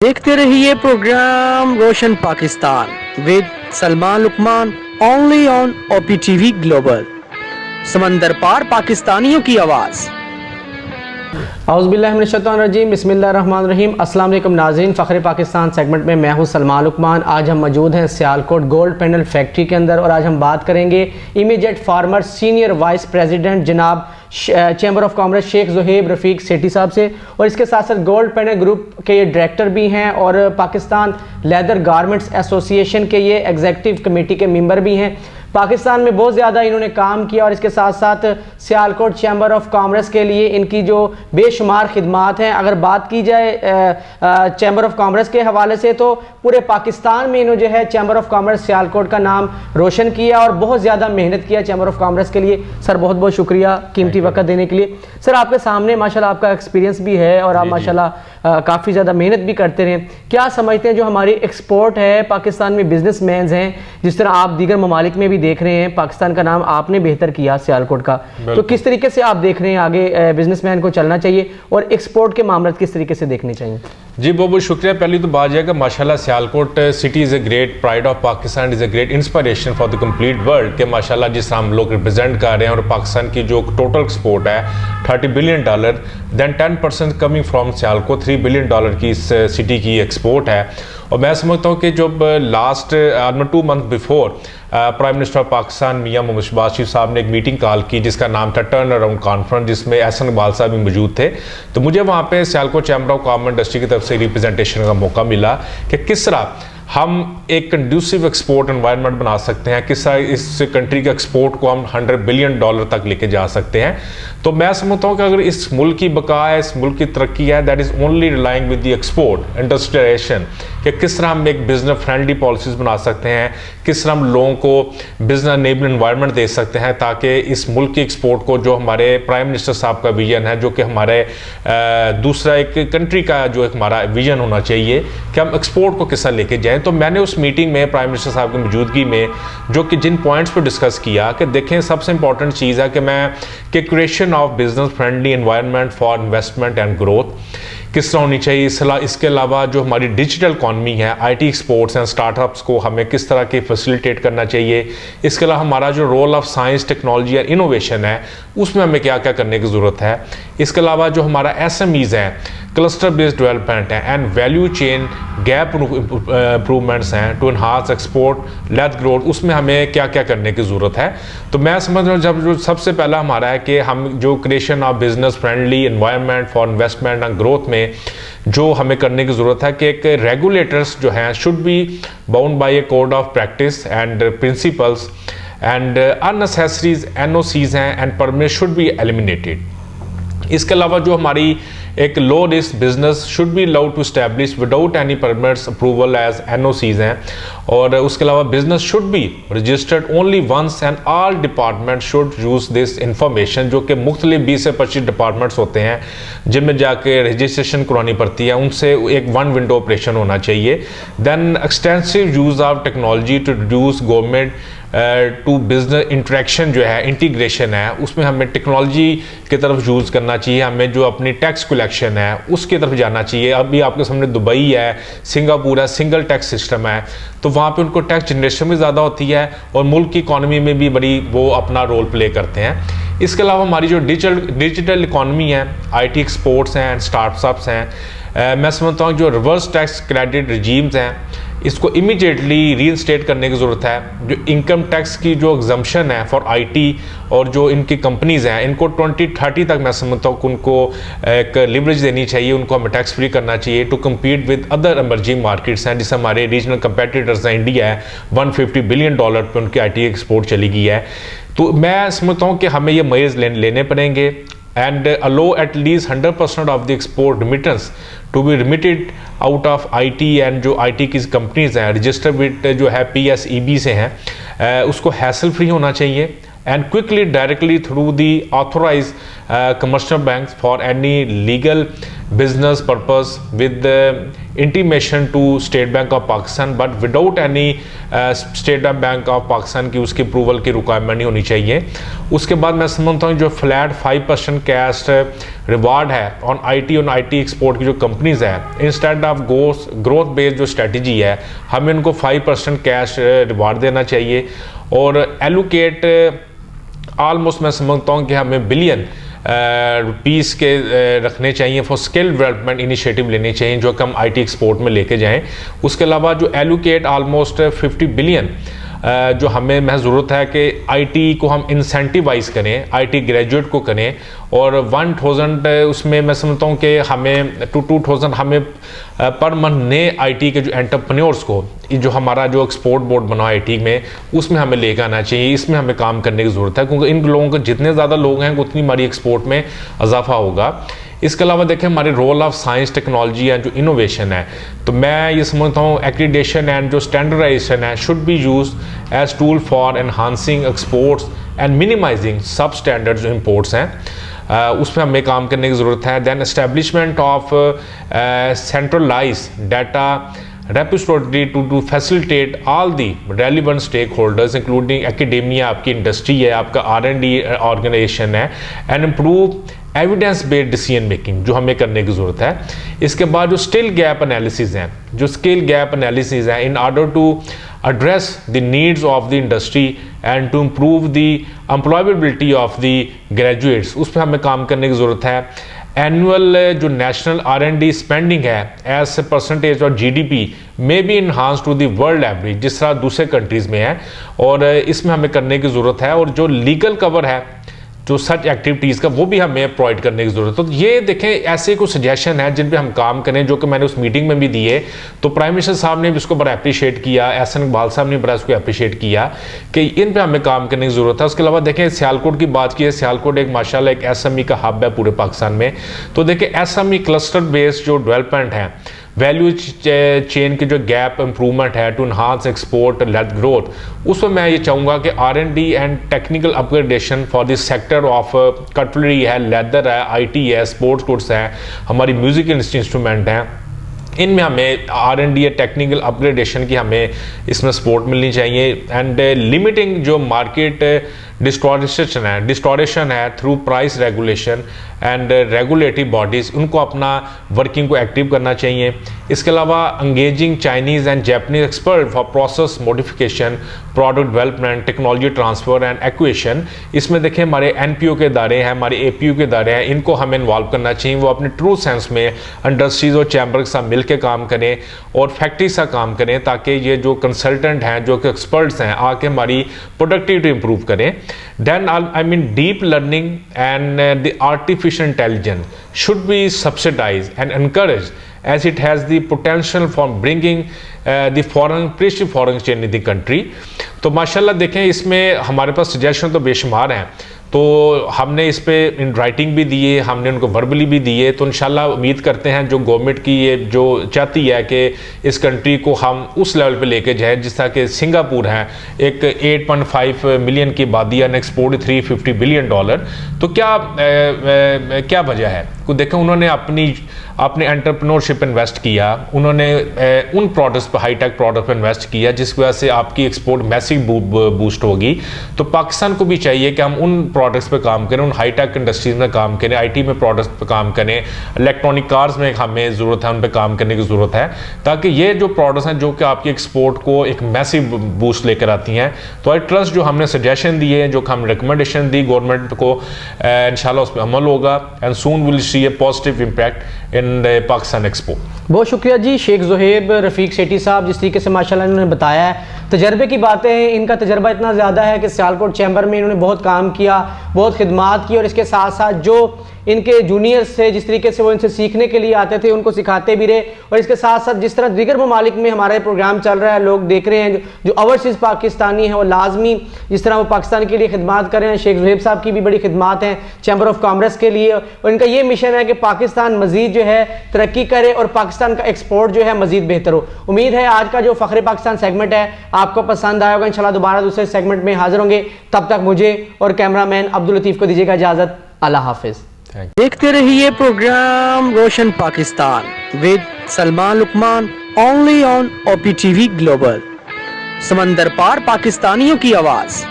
देखते रहिए program Roshan Pakistan with Salman Luqman only on OPTV global. समंदर पार पाकिस्तानियों की आवाज़। औज़ुबिल्लाहिमिनश्शैतानिर्रजीम बिस्मिल्लाहिर्रहमानिर्रहीम। अस्सलाम वालेकुम नाज़रीन, फ़ख्र पाकिस्तान सेगमेंट में मैं हूं सलमान लुकमान। आज हम मौजूद हैं सियालकोट गोल्ड पैनल फैक्ट्री के अंदर और आज हम बात करेंगे immediate former senior vice president जनाब chamber of commerce Sheikh Zuhaib Rafiq Sethi साहब से, और इसके साथ साथ गोल्ड पैनल ग्रुप के ये डायरेक्टर भी हैं और पाकिस्तान लेदर गारमेंट्स एसोसिएशन के ये एग्जीक्यूटिव कमेटी के मेंबर भी हैं। पाकिस्तान में बहुत ज़्यादा इन्होंने काम किया और इसके साथ साथ सियालकोट चैम्बर ऑफ कॉमर्स के लिए इनकी जो बेशुमार खिदमात हैं, अगर बात की जाए चैम्बर ऑफ कॉमर्स के हवाले से तो पूरे पाकिस्तान में इन्होंने जो है चैम्बर ऑफ कॉमर्स सियालकोट का नाम रोशन किया और बहुत ज़्यादा मेहनत किया चैम्बर ऑफ कॉमर्स के लिए। सर बहुत बहुत शुक्रिया कीमती वक्त देने के लिए। सर आपके सामने माशाल्लाह आपका एक्सपीरियंस भी है और आप माशाल्लाह काफ़ी ज़्यादा मेहनत भी करते रहे। क्या समझते हैं जो हमारी एक्सपोर्ट है, पाकिस्तान में बिजनेसमैन हैं, जिस तरह आप दीगर ममालिक में भी देख रहे हैं, पाकिस्तान का नाम आपने बेहतर किया सियालकोट का, तो किस तरीके से आप देख रहे हैं आगे बिजनेसमैन को चलना चाहिए और एक्सपोर्ट के मामले किस तरीके से देखने चाहिए? जी बहुत बहुत शुक्रिया। पहली तो बात यह कि माशाल्लाह Sialkot city is a great pride of Pakistan, is a great inspiration for the complete world के माशाल्लाह जिस हम लोग रिप्रेजेंट कर रहे हैं और पाकिस्तान की जो टोटल एक्सपोर्ट है $30 billion, than 10% coming from Sialkot $3 billion की इस सिटी की एक्सपोर्ट है। और मैं समझता हूँ कि जब last 2 month before prime minister of Pakistan Mian Muhammad Shehbaz Sharif साहब ने एक मीटिंग कॉल की जिसका नाम था टर्न अराउंड कॉन्फ्रेंस, जिसमें एहसन इकबाल साहब भी मौजूद थे। तो मुझे वहाँ पे Sialkot chamber of commerce industry की तरफ से रिप्रेजेंटेशन का मौका मिला कि किस तरह हम एक कंड्यूसिव एक्सपोर्ट एनवायरनमेंट बना सकते हैं, किस तरह इस कंट्री के एक्सपोर्ट को हम $100 बिलियन तक लेके जा सकते हैं। तो मैं समझता हूँ कि अगर इस मुल्क की बका है, इस मुल्क की तरक्की है, that is only relying with the export industrialization, कि किस तरह हम एक बिजनेस फ्रेंडली पॉलिसीज़ बना सकते हैं, किस तरह हम लोगों को बिजनेस एनेबल एनवायरनमेंट दे सकते हैं ताकि इस मुल्क की एक्सपोर्ट को, जो हमारे प्राइम मिनिस्टर साहब का विजन है, जो कि हमारे दूसरा एक कंट्री का जो एक हमारा विजन होना चाहिए कि हम एक्सपोर्ट को किस तरह लेके जाएँ। तो मैंने उस मीटिंग में प्राइम मिनिस्टर साहब की मौजूदगी में जो कि जिन पॉइंट्स पर डिस्कस किया कि देखें सबसे इंपॉर्टेंट चीज़ है कि creation of business friendly environment for investment and growth किस तरह होनी चाहिए। इसके अलावा जो हमारी डिजिटल इकॉनमी है, IT एक्सपोर्ट्स एंड स्टार्टअप्स को हमें किस तरह के फैसिलिटेट करना चाहिए। इसके अलावा हमारा जो रोल ऑफ साइंस टेक्नोलॉजी और इनोवेशन है उसमें हमें क्या क्या करने की ज़रूरत है। इसके अलावा जो हमारा SMEs हैं, क्लस्टर बेस्ड डेवलपमेंट है and value chain gap improvements हैं to enhance export led growth, उसमें हमें क्या क्या करने की ज़रूरत है। तो मैं समझ रहा हूँ जब जो सबसे पहला हमारा है कि हम जो creation of business friendly environment for investment and growth में जो हमें करने की ज़रूरत है कि एक रेगुलेटर्स जो हैं should be bound by a code of practice and principles and unnecessaries NOCs हैं and permit should be eliminated. इसके अलावा जो हमारी एक low risk business should be allowed to establish without any permits approval as NOCs हैं। और उसके अलावा business should be registered only once and all department should use this information, जो कि मुख्तलिफ 20 से 25 डिपार्टमेंट्स होते हैं जिनमें जाके रजिस्ट्रेशन करवानी पड़ती है, उनसे एक वन विंडो ऑपरेशन होना चाहिए। Then extensive use of technology to reduce government to business interaction जो है, इंटीग्रेशन है, उसमें हमें टेक्नोलॉजी की तरफ यूज़ करना चाहिए। हमें जो अपनी टैक्स कलेक्शन है उसकी तरफ जाना चाहिए। अभी आपके सामने दुबई है, सिंगापुर है, सिंगल टैक्स सिस्टम है, तो वहाँ पे उनको टैक्स जनरेशन भी ज़्यादा होती है और मुल्क की इकॉनमी में भी बड़ी वो अपना रोल प्ले करते हैं। इसके अलावा हमारी जो डिजिटल इकॉनमी है, IT एक्सपोर्ट्स हैं एंड स्टार्टअप्स हैं, मैं समझता हूँ जो रिवर्स टैक्स क्रेडिट रिजीम्स हैं इसको इमीडिएटली रीइंस्टेट करने की ज़रूरत है। जो इनकम टैक्स की जो एग्जम्पशन है फॉर IT और जो इनकी कंपनीज़ हैं इनको 2030 तक मैं समझता हूँ कि उनको एक लिवरेज देनी चाहिए, उनको हमें टैक्स फ्री करना चाहिए to compete with other emerging markets हैं, जिससे हमारे रीजनल कंपेटिटर्स हैं। इंडिया है $150 बिलियन पे उनकी IT एक्सपोर्ट चली गई है। तो मैं समझता हूँ कि हमें ये मेजर्स लेने पड़ेंगे and allow at least 100% of the export remittance to be remitted out of IT and जो IT की कंपनीज हैं रजिस्टर विद जो है PSEB से हैं, उसको हैसल फ्री होना चाहिए and quickly directly through the authorized commercial banks for any legal business purpose with intimation to state bank of Pakistan, but without any state bank of Pakistan की उसकी अप्रूवल की रिक्वायरमेंट नहीं होनी चाहिए। उसके बाद मैं समझता हूँ जो फ्लैट 5% कैश रिवार्ड है ऑन IT एक्सपोर्ट की जो कंपनीज है, इंस्टेड ऑफ ग्रोथ बेस्ड जो स्ट्रेटजी है, हमें उनको 5% कैश रिवार्ड देना चाहिए और एलोकेट ऑलमोस्ट मैं समझता हूँ कि हमें बिलियन रुपीस के रखने चाहिए फॉर स्किल डेवलपमेंट इनिशिएटिव लेने चाहिए जो कि हम IT एक्सपोर्ट में लेके जाएं। उसके अलावा जो एलोकेट ऑलमोस्ट 50 बिलियन जो हमें ज़रूरत है कि IT को हम इंसेंटिवाइज करें, IT ग्रेजुएट को करें और 1000 उसमें मैं समझता हूँ कि हमें 2000 हमें पर मंथ नए IT के जो एंटरप्रेन्योर्स को जो हमारा जो एक्सपोर्ट बोर्ड बना IT में उसमें हमें लेकर आना चाहिए। इसमें हमें काम करने की ज़रूरत है क्योंकि इन लोगों के जितने ज़्यादा लोग हैं उतनी हमारी एक्सपोर्ट में इजाफा होगा। इसके अलावा देखें हमारे role of science technology and जो इनोवेशन है, तो मैं ये समझता हूँ एक्रीडेशन एंड जो स्टैंडर्डाइजेशन है should be use as tool for enhancing exports and minimizing sub standard जो इम्पोर्ट्स हैं उसमें हमें काम करने की ज़रूरत है। Then establishment of centralize data repository to facilitate all the relevant stake holders including academia, आपकी इंडस्ट्री है, आपका R&D ऑर्गेनाइजेशन है, and improve evidence based decision making जो हमें करने की ज़रूरत है। इसके बाद जो स्किल गैप एनालिसिस हैं, जो स्किल गैप एनालिसिस हैं in order to address the needs of the industry and to improve the employability of the graduates, उस पर हमें काम करने की ज़रूरत है। एनुअल जो नेशनल R&D स्पेंडिंग है as a percentage of GDP में भी enhance to the world average जिस तरह दूसरे कंट्रीज़ में है और इसमें हमें करने की ज़रूरत है। और जो लीगल कवर है जो सच एक्टिविटीज़ का वो भी हमें प्रोवाइड करने की ज़रूरत है। तो ये देखें ऐसे कुछ सजेशन है जिन पे हम काम करें जो कि मैंने उस मीटिंग में भी दिए, तो प्राइम मिनिस्टर साहब ने भी उसको बड़ा अप्रिशिएट किया, एहसन इकबाल साहब ने बड़ा उसको अप्रिशिएट किया कि इन पे हमें काम करने की ज़रूरत है। उसके अलावा देखें सियालकोट की बात की है, सियालकोट एक माशाल्लाह एक SME का हब है पूरे पाकिस्तान में। तो देखें SME क्लस्टर बेस्ड जो डेवलपमेंट है, वैल्यू चेन की जो गैप इंप्रूवमेंट है to enhance export led growth, उसमें मैं ये चाहूँगा कि R&D and technical upgradation for this sector of cutlery है, लेदर है, IT है, स्पोर्ट्स गुड्स है, हमारी म्यूजिकल इंस्ट्रूमेंट हैं, इनमें हमें R&D या टेक्निकल अपग्रेडेशन की हमें इसमें सपोर्ट मिलनी चाहिए। एंड लिमिटिंग जो मार्केट डिस्टोरेशन है through price regulation and regulatory bodies, उनको अपना वर्किंग को एक्टिव करना चाहिए। इसके अलावा engaging Chinese and Japanese expert for process modification, product development, technology transfer and equation, इसमें देखें हमारे NPO के इदारे हैं, हमारे APU के इदारे हैं, इनको हमें इन्वॉल्व करना चाहिए। वो अपने ट्रू सेंस में इंडस्ट्रीज़ और चैम्बर के साथ मिल के काम करें और फैक्ट्री से काम करें ताकि ये जो कंसल्टेंट हैं, जो कि एक्सपर्ट्स हैं, आके हमारी प्रोडक्टिविटी इंप्रूव करें। Then I mean deep learning and the artificial intelligence should be subsidized and encouraged as it has the potential for bringing the prestige foreign exchange in the country। तो माशाल्लाह देखें इसमें हमारे पास suggestion तो बेशुमार हैं, तो हमने इस पे इन राइटिंग भी दिए, हमने उनको वर्बली भी दिए। तो इंशाल्लाह उम्मीद करते हैं जो गवर्नमेंट की ये जो चाहती है कि इस कंट्री को हम उस लेवल पे लेके जाए जिस तरह कि सिंगापुर है, एक 8.5 मिलियन की आबादी है, एक्सपोर्ट $350 बिलियन। तो क्या वजह है को देखें, उन्होंने अपने एंटरप्रेन्योरशिप इन्वेस्ट किया, उन्होंने उन प्रोडक्ट्स पर, हाईटेक प्रोडक्ट पर इन्वेस्ट किया जिसकी वजह से आपकी एक्सपोर्ट मैसिव बूस्ट होगी। तो पाकिस्तान को भी चाहिए कि हम उन प्रोडक्ट्स पे काम करें, उन हाईटेक इंडस्ट्रीज में काम करें, IT में प्रोडक्ट्स पे काम करें, इलेक्ट्रॉनिक कार्स में हमें ज़रूरत है, उन पे काम करने की ज़रूरत है ताकि ये जो प्रोडक्ट्स हैं जो कि आपकी एक्सपोर्ट को एक मैसिव बूस्ट लेकर आती हैं। तो आई ट्रस्ट जो हमने सजेशन दिए, जो हम रिकमेंडेशन दी गवर्नमेंट को, इंशाल्लाह उस पर अमल होगा and soon will see A positive impact in Pakistan expo. बहुत शुक्रिया जी शेख ज़ुहैब रफ़ीक सेठी साहब, जिस तरीके से माशाल्लाह इन्होंने बताया है, तजर्बे की बातें हैं। इनका तजर्बा इतना ज़्यादा है कि सियालकोट चैम्बर में इन्होंने बहुत काम किया, बहुत खिदमात की और इसके साथ साथ जो इनके जूनियर्स थे जिस तरीके से वो इनसे सीखने के लिए आते थे उनको सिखाते भी रहे। और इसके साथ साथ जिस तरह दीगर ममालिक में हमारा प्रोग्राम चल रहा है, लोग देख रहे हैं जो ओवरसीज़ पाकिस्तानी हैं वो लाजमी जिस तरह वो पाकिस्तान के लिए खिदमात कर रहे हैं। शेख ज़ुहैब साहब की भी बड़ी खिदमात हैं चैम्बर ऑफ कॉमर्स के लिए, और इनका ये मिशन है कि पाकिस्तान मज़ीद जो है तरक्की करे और पाकिस्तान का एक्सपोर्ट जो है मज़ीद बेहतर हो। उम्मीद है आज का जो फ़ख्र पाकिस्तान सेगमेंट है आपको पसंद आया होगा। इंशाल्लाह दोबारा दूसरे सेगमेंट में हाजिर होंगे, तब तक मुझे और कैमरामैन अब्दुल लतीफ़ को दीजिएगा इजाज़त। अल्लाह हाफिज़। देखते रहिए program Roshan Pakistan with Salman Luqman only on OPTV global. समंदर पार पाकिस्तानियों की आवाज़।